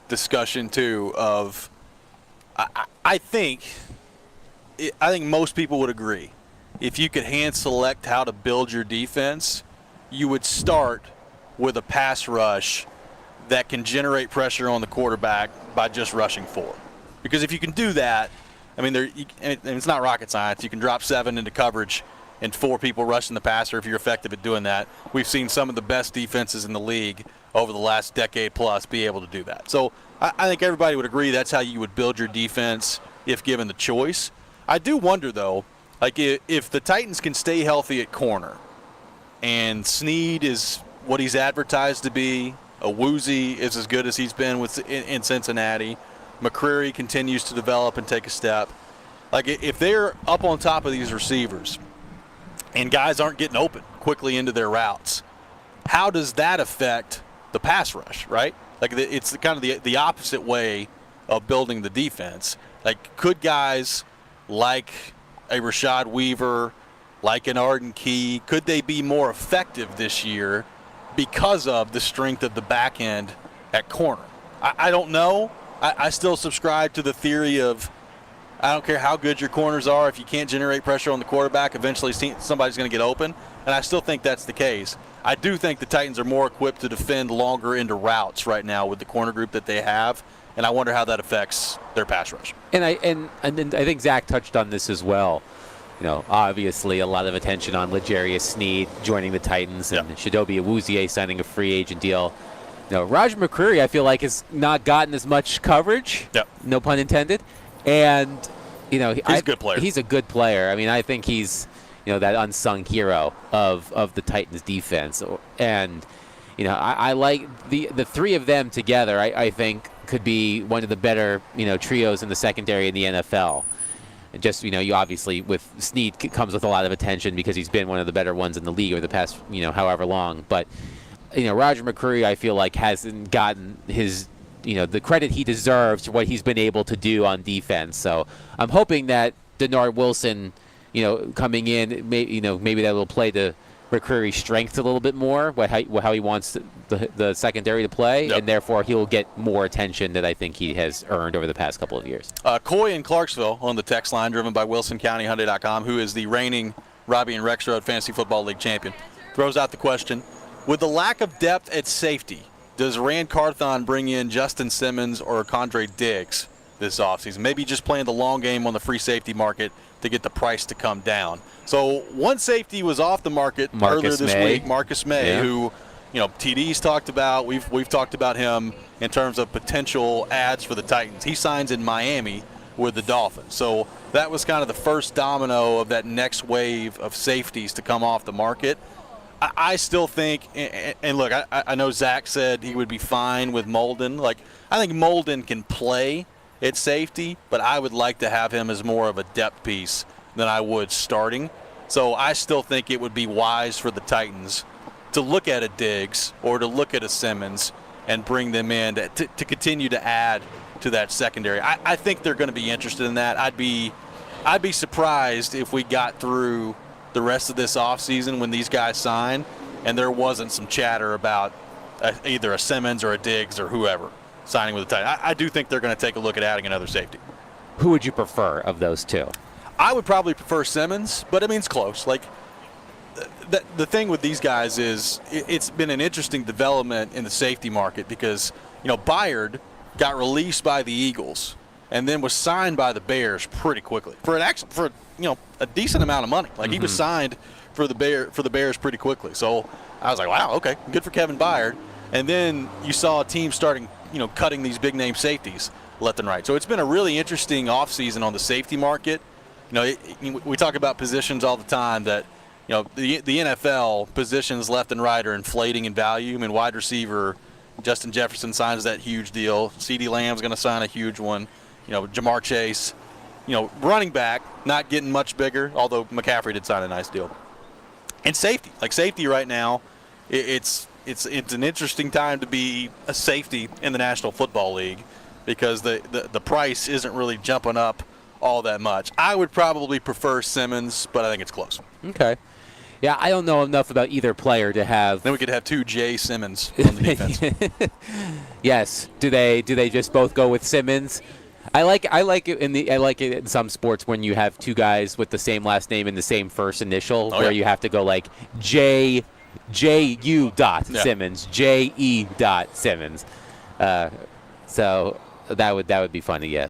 discussion too of I think most people would agree. If you could hand select how to build your defense, you would start with a pass rush that can generate pressure on the quarterback by just rushing 4. Because if you can do that, I mean, and it's not rocket science. You can drop 7 into coverage and 4 people rushing the passer if you're effective at doing that. We've seen some of the best defenses in the league over the last decade plus be able to do that. So I think everybody would agree that's how you would build your defense if given the choice. I do wonder, though, like if the Titans can stay healthy at corner and Snead is what he's advertised to be, Awuzie is as good as he's been in Cincinnati, McCreary continues to develop and take a step. Like if they're up on top of these receivers and guys aren't getting open quickly into their routes, how does that affect the pass rush, right? Like it's kind of the opposite way of building the defense. Like could guys like a Rashad Weaver, like an Arden Key, could they be more effective this year because of the strength of the back end at corner? I don't know. I still subscribe to the theory of I don't care how good your corners are. If you can't generate pressure on the quarterback, eventually somebody's going to get open. And I still think that's the case. I do think the Titans are more equipped to defend longer into routes right now with the corner group that they have. And I wonder how that affects their pass rush. And I think Zach touched on this as well. You know, obviously a lot of attention on L'Jarius Sneed joining the Titans and Chidobe Awuzie signing a free agent deal. You know, Raj McCreary, I feel like, has not gotten as much coverage. Yep. No pun intended. And, you know, he's a good player. He's a good player. I mean, I think he's, you know, that unsung hero of the Titans defense. And, you know, I like the 3 of them together, I think could be one of the better, you know, trios in the secondary in the NFL. And just, you know, you obviously with Snead comes with a lot of attention because he's been one of the better ones in the league over the past, you know, however long. But, you know, Roger McCreary, I feel like hasn't gotten his, you know, the credit he deserves for what he's been able to do on defense. So I'm hoping that Denard Wilson, you know, coming in, maybe that will play to McCreary's strength a little bit more, how he wants the secondary to play, and therefore he'll get more attention that I think he has earned over the past couple of years. Coy in Clarksville on the text line, driven by WilsonCountyHyundai.com, who is the reigning Robby and Rexrode Fantasy Football League champion, throws out the question, with the lack of depth at safety, does Rand Carthon bring in Justin Simmons or Condre Diggs this offseason? Maybe just playing the long game on the free safety market to get the price to come down. So one safety was off the market earlier this week, Marcus May, who, you know, TD's talked about. We've talked about him in terms of potential ads for the Titans. He signs in Miami with the Dolphins. So that was kind of the first domino of that next wave of safeties to come off the market. I still think, and look, I know Zach said he would be fine with Molden. Like, I think Molden can play at safety, but I would like to have him as more of a depth piece than I would starting. So I still think it would be wise for the Titans to look at a Diggs or to look at a Simmons and bring them in to continue to add to that secondary. I think they're going to be interested in that. I'd be surprised if we got through the rest of this offseason when these guys sign and there wasn't some chatter about either a Simmons or a Diggs or whoever signing with the Titans. I do think they're going to take a look at adding another safety. Who would you prefer of those two? I would probably prefer Simmons, but I mean, it's close. Like, the thing with these guys is it's been an interesting development in the safety market because, you know, Byard got released by the Eagles and then was signed by the Bears pretty quickly for a decent amount of money. Like, he was signed for the Bears pretty quickly. So I was like, wow, okay, good for Kevin Byard. And then you saw a team starting, you know, cutting these big name safeties left and right. So it's been a really interesting offseason on the safety market. You know, we talk about positions all the time that, you know, the NFL positions left and right are inflating in value. I mean, wide receiver, Justin Jefferson signs that huge deal. CeeDee Lamb's going to sign a huge one. You know, Jamar Chase. You know, running back, not getting much bigger, although McCaffrey did sign a nice deal. And safety. Like, safety right now, it's an interesting time to be a safety in the National Football League because the price isn't really jumping up all that much. I would probably prefer Simmons, but I think it's close. Okay. Yeah, I don't know enough about either player to have. Then we could have 2 Jay Simmons on the defense. Yes. Do they just both go with Simmons? I like it in some sports when you have 2 guys with the same last name and the same first initial, where you have to go like J.U. dot Simmons, J.E. dot Simmons. So that would be fun to get.